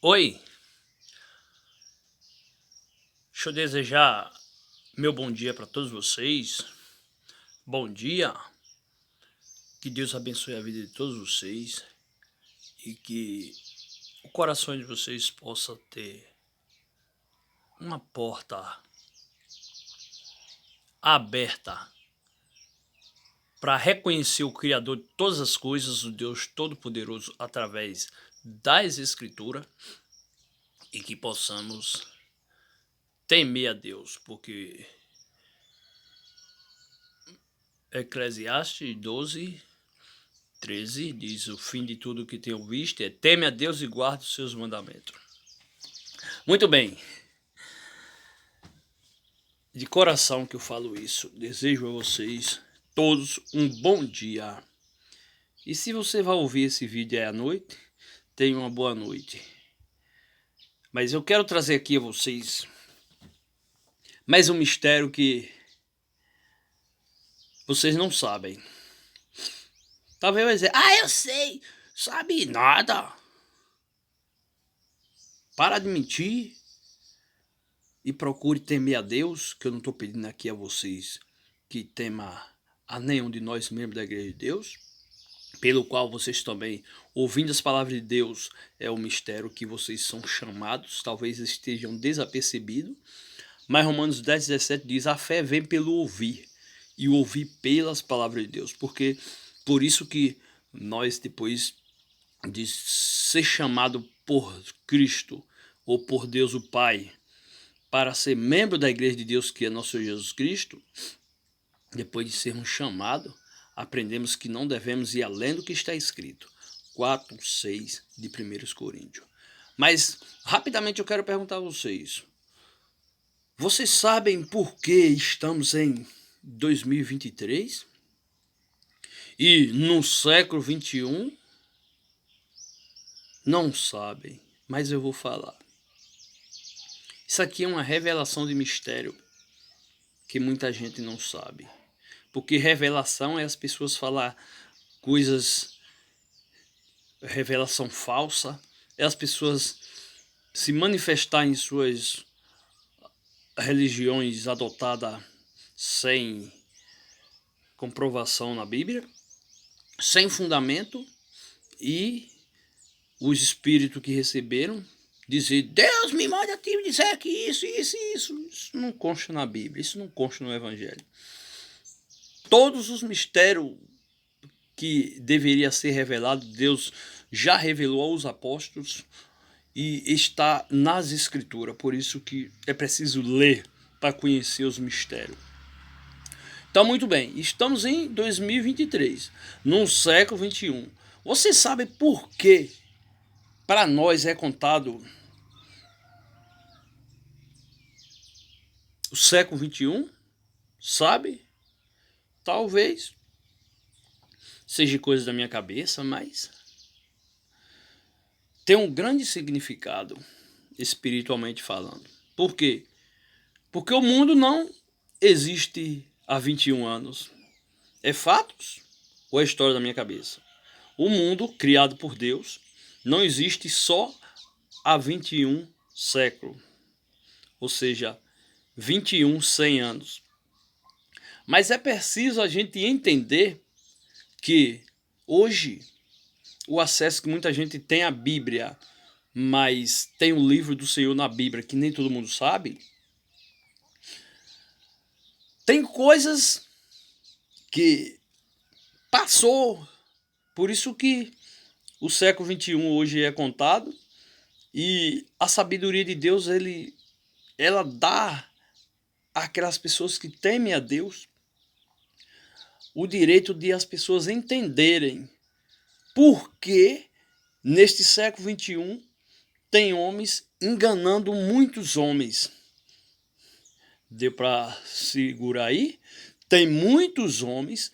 Oi, deixa eu desejar meu bom dia para todos vocês. Bom dia, que Deus abençoe a vida de todos vocês e que o coração de vocês possa ter uma porta aberta para reconhecer o Criador de todas as coisas, o Deus Todo-Poderoso, através das Escrituras e que possamos temer a Deus, porque Eclesiastes 12:13 diz: o fim de tudo que tenho visto é teme a Deus e guarde os seus mandamentos. Muito bem, de coração que eu falo isso, desejo a vocês todos um bom dia. E se você vai ouvir esse vídeo à noite, tenha uma boa noite. Mas eu quero trazer aqui a vocês mais um mistério que vocês não sabem. Talvez eu dizer, eu sei, sabe nada. Para de mentir e procure temer a Deus, que eu não estou pedindo aqui a vocês que tema a nenhum de nós membros da Igreja de Deus, pelo qual vocês também, ouvindo as palavras de Deus, é o mistério que vocês são chamados, talvez estejam desapercebidos, mas Romanos 10:17 diz, a fé vem pelo ouvir, e ouvir pelas palavras de Deus, porque por isso que nós, depois de ser chamado por Cristo, ou por Deus o Pai, para ser membro da Igreja de Deus, que é nosso Senhor Jesus Cristo, depois de sermos chamados, aprendemos que não devemos ir além do que está escrito. 4:6 de 1 Coríntios. Mas, rapidamente, eu quero perguntar a vocês. Vocês sabem por que estamos em 2023? E no século 21? Não sabem, mas eu vou falar. Isso aqui é uma revelação de mistério que muita gente não sabe. Porque revelação é as pessoas falar coisas, revelação falsa, é as pessoas se manifestar em suas religiões adotadas sem comprovação na Bíblia, sem fundamento, e os espíritos que receberam dizer, Deus me manda a ti dizer que isso não consta na Bíblia, isso não consta no Evangelho. Todos os mistérios que deveria ser revelado, Deus já revelou aos apóstolos e está nas Escrituras. Por isso que é preciso ler para conhecer os mistérios. Então, muito bem, estamos em 2023, no século 21. Você sabe por que para nós é contado o século 21? Sabe? Talvez seja coisa da minha cabeça, mas tem um grande significado espiritualmente falando. Por quê? Porque o mundo não existe há 21 anos. É fatos ou é história da minha cabeça? O mundo, criado por Deus, não existe só há 21 séculos. Ou seja, 100 anos. Mas é preciso a gente entender que hoje o acesso que muita gente tem à Bíblia, mas tem o livro do Senhor na Bíblia que nem todo mundo sabe, tem coisas que passou, por isso que o século 21 hoje é contado, e a sabedoria de Deus ela dá àquelas pessoas que temem a Deus o direito de as pessoas entenderem por que neste século 21 tem homens enganando muitos homens. Deu para segurar aí? Tem muitos homens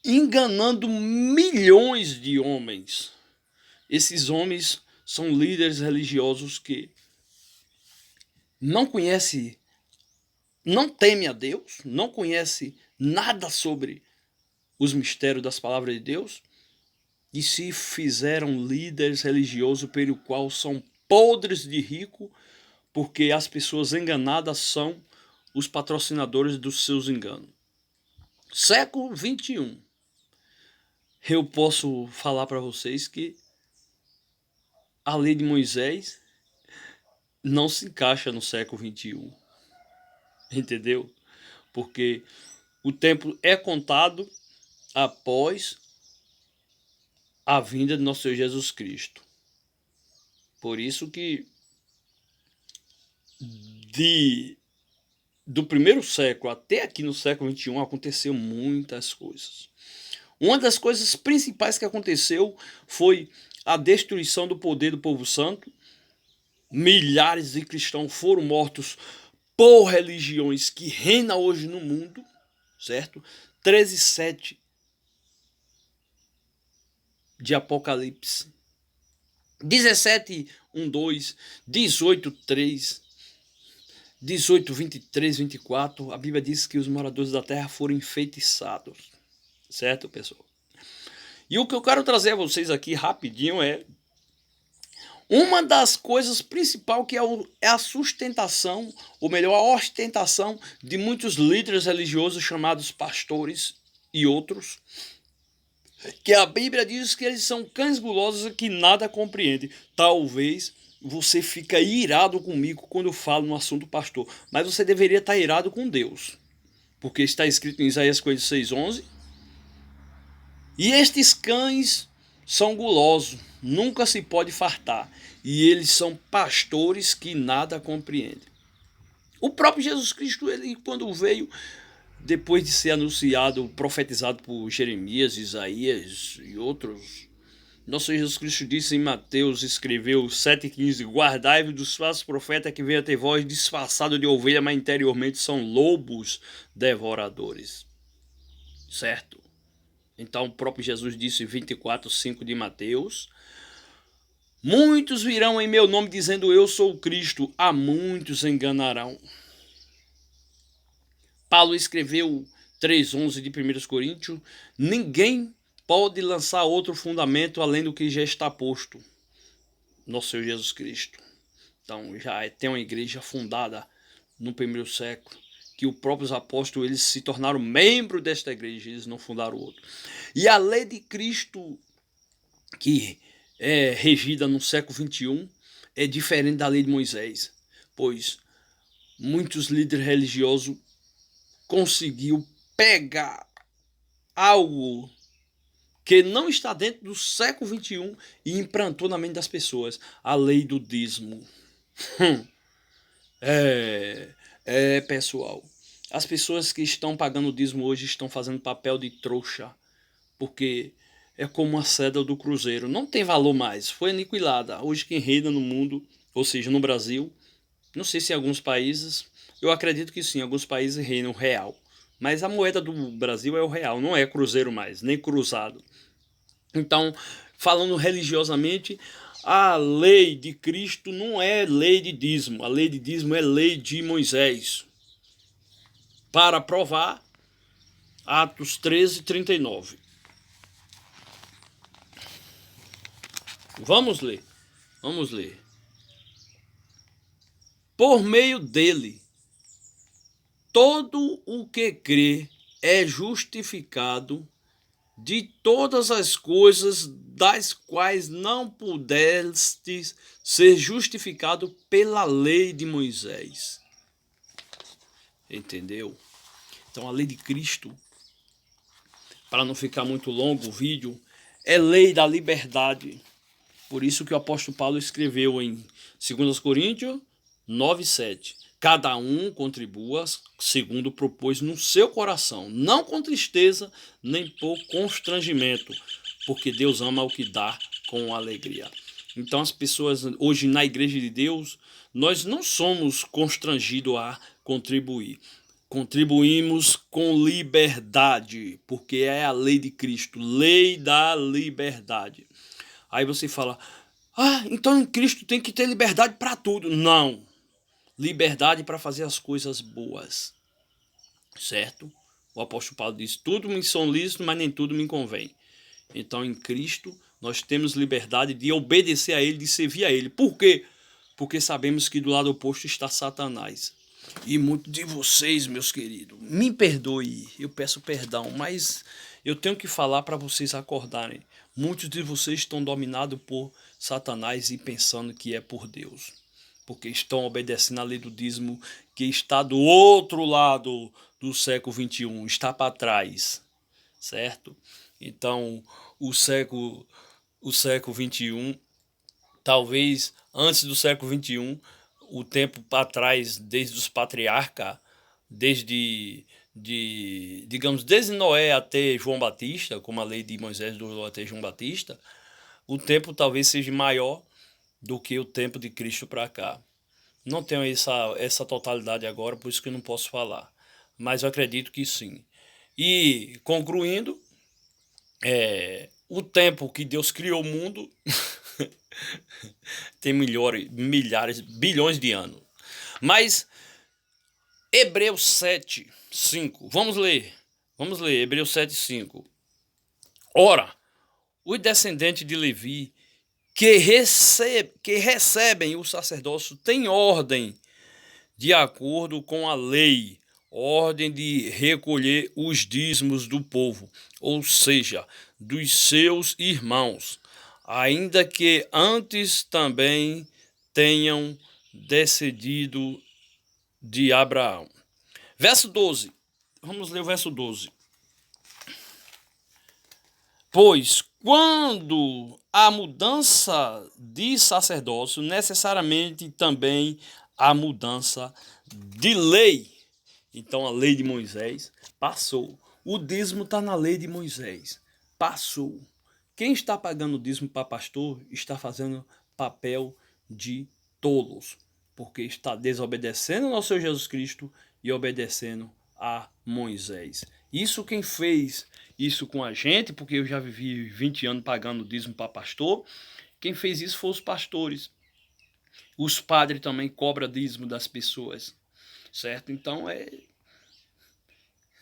enganando milhões de homens. Esses homens são líderes religiosos que não conhecem, não temem a Deus, não conhecem nada sobre os mistérios das palavras de Deus, e se fizeram líderes religiosos pelo qual são podres de rico, porque as pessoas enganadas são os patrocinadores dos seus enganos. Século XXI. Eu posso falar para vocês que a lei de Moisés não se encaixa no século XXI. Entendeu? Porque o tempo é contado após a vinda de nosso Senhor Jesus Cristo. Por isso que do primeiro século até aqui no século XXI aconteceu muitas coisas. Uma das coisas principais que aconteceu foi a destruição do poder do povo santo. Milhares de cristãos foram mortos por religiões que reinam hoje no mundo, certo? 13:7 de Apocalipse, 17:1-2, 18:3, 18:23, 24, a Bíblia diz que os moradores da terra foram enfeitiçados, certo, pessoal? E o que eu quero trazer a vocês aqui rapidinho é uma das coisas principais que é a sustentação, ou melhor, a ostentação de muitos líderes religiosos chamados pastores e outros, que a Bíblia diz que eles são cães gulosos e que nada compreendem. Talvez você fica irado comigo quando eu falo no assunto pastor, mas você deveria estar irado com Deus, porque está escrito em Isaías 46:11, e estes cães são gulosos, nunca se pode fartar, e eles são pastores que nada compreendem. O próprio Jesus Cristo, ele quando veio, depois de ser anunciado, profetizado por Jeremias, Isaías e outros, nosso Senhor Jesus Cristo disse em Mateus, escreveu 7,15, guardai-vos dos falsos profetas que vêm até vós disfarçados de ovelha, mas interiormente são lobos devoradores. Certo? Então o próprio Jesus disse em 24:5 de Mateus, muitos virão em meu nome dizendo eu sou o Cristo, a muitos enganarão. Paulo escreveu 3:11 de 1 Coríntios, ninguém pode lançar outro fundamento além do que já está posto, nosso Senhor Jesus Cristo. Então já tem uma igreja fundada no primeiro século, que os próprios apóstolos eles se tornaram membros desta igreja, eles não fundaram outro. E a lei de Cristo, que é regida no século XXI, é diferente da lei de Moisés, pois muitos líderes religiosos conseguiu pegar algo que não está dentro do século XXI e implantou na mente das pessoas a lei do dízimo. Pessoal, as pessoas que estão pagando o dízimo hoje estão fazendo papel de trouxa, porque é como a cédula do cruzeiro, não tem valor mais, foi aniquilada. Hoje quem reina no mundo, ou seja, no Brasil, não sei se em alguns países, eu acredito que sim, alguns países reinam real. Mas a moeda do Brasil é o real, não é cruzeiro mais, nem cruzado. Então, falando religiosamente, a lei de Cristo não é lei de dízimo. A lei de dízimo é lei de Moisés. Para provar, Atos 13:39. Vamos ler. Por meio dele, todo o que crê é justificado de todas as coisas das quais não pudestes ser justificado pela lei de Moisés. Entendeu? Então a lei de Cristo, para não ficar muito longo o vídeo, é lei da liberdade. Por isso que o apóstolo Paulo escreveu em 2 Coríntios 9:7. Cada um contribua segundo propôs no seu coração, não com tristeza, nem por constrangimento, porque Deus ama o que dá com alegria. Então as pessoas hoje na igreja de Deus, nós não somos constrangidos a contribuir. Contribuímos com liberdade, porque é a lei de Cristo, lei da liberdade. Aí você fala, então em Cristo tem que ter liberdade para tudo. Não. Liberdade para fazer as coisas boas, certo? O apóstolo Paulo diz, tudo me são lícito, mas nem tudo me convém. Então em Cristo nós temos liberdade de obedecer a Ele, de servir a Ele. Por quê? porque sabemos que do lado oposto está Satanás. E muitos de vocês, meus queridos, me perdoe, eu peço perdão, mas eu tenho que falar para vocês acordarem. Muitos de vocês estão dominados por Satanás e pensando que é por Deus, porque estão obedecendo a lei do dízimo, que está do outro lado do século XXI, está para trás, certo? Então, o século XXI, talvez antes do século XXI, o tempo para trás, desde os patriarcas, digamos, desde Noé até João Batista, como a lei de Moisés durou até João Batista, o tempo talvez seja maior do que o tempo de Cristo para cá. Não tenho essa totalidade agora, por isso que eu não posso falar. Mas eu acredito que sim. E, concluindo, o tempo que Deus criou o mundo tem milhares, bilhões de anos. Mas Hebreus 7:5. Vamos ler. Hebreus 7:5. Ora, os descendentes de Levi que recebem o sacerdócio têm ordem de acordo com a lei, ordem de recolher os dízimos do povo, ou seja, dos seus irmãos, ainda que antes também tenham descendido de Abraão. Verso 12. Vamos ler o verso 12. Pois quando a mudança de sacerdócio, necessariamente também a mudança de lei. Então a lei de Moisés passou. O dízimo está na lei de Moisés. Passou. Quem está pagando o dízimo para pastor está fazendo papel de tolos, porque está desobedecendo ao nosso Senhor Jesus Cristo e obedecendo a Moisés. Isso quem fez isso com a gente, porque eu já vivi 20 anos pagando dízimo para pastor, quem fez isso foram os pastores. Os padres também cobram dízimo das pessoas, certo? Então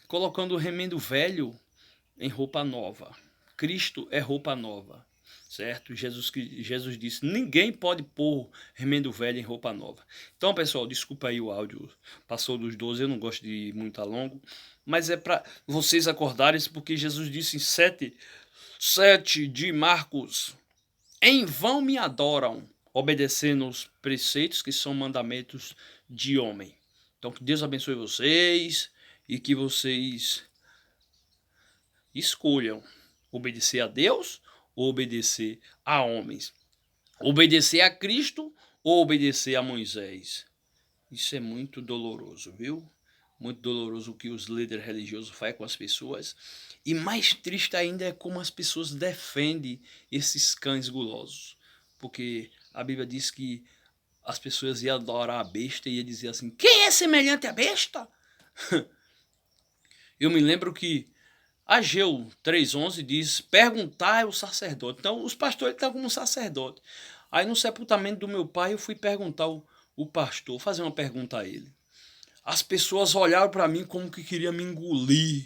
colocando o remendo velho em roupa nova. Cristo é roupa nova, certo? Jesus disse, ninguém pode pôr remendo velho em roupa nova. Então, pessoal, desculpa aí o áudio, passou dos 12, eu não gosto de ir muito a longo, mas é para vocês acordarem, porque Jesus disse em 7 de Marcos, em vão me adoram, obedecendo os preceitos que são mandamentos de homem. Então, que Deus abençoe vocês e que vocês escolham obedecer a Deus ou obedecer a homens. Obedecer a Cristo ou obedecer a Moisés. Isso é muito doloroso, viu? Muito doloroso o que os líderes religiosos fazem com as pessoas. E mais triste ainda é como as pessoas defendem esses cães gulosos. Porque a Bíblia diz que as pessoas iam adorar a besta e iam dizer assim, quem é semelhante à besta? Eu me lembro que Ageu 3:11 diz, perguntar ao sacerdote. Então, os pastores estão como sacerdote. Aí, no sepultamento do meu pai, eu fui perguntar o pastor, fazer uma pergunta a ele. As pessoas olharam para mim como que queriam me engolir,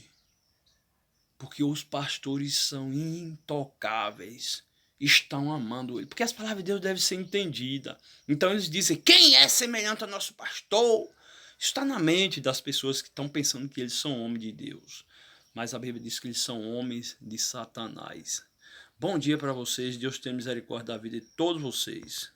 porque os pastores são intocáveis, estão amando ele, porque as palavras de Deus devem ser entendidas. Então, eles dizem, quem é semelhante ao nosso pastor? Está na mente das pessoas que estão pensando que eles são homens de Deus. Mas a Bíblia diz que eles são homens de Satanás. Bom dia para vocês. Deus tenha misericórdia da vida de todos vocês.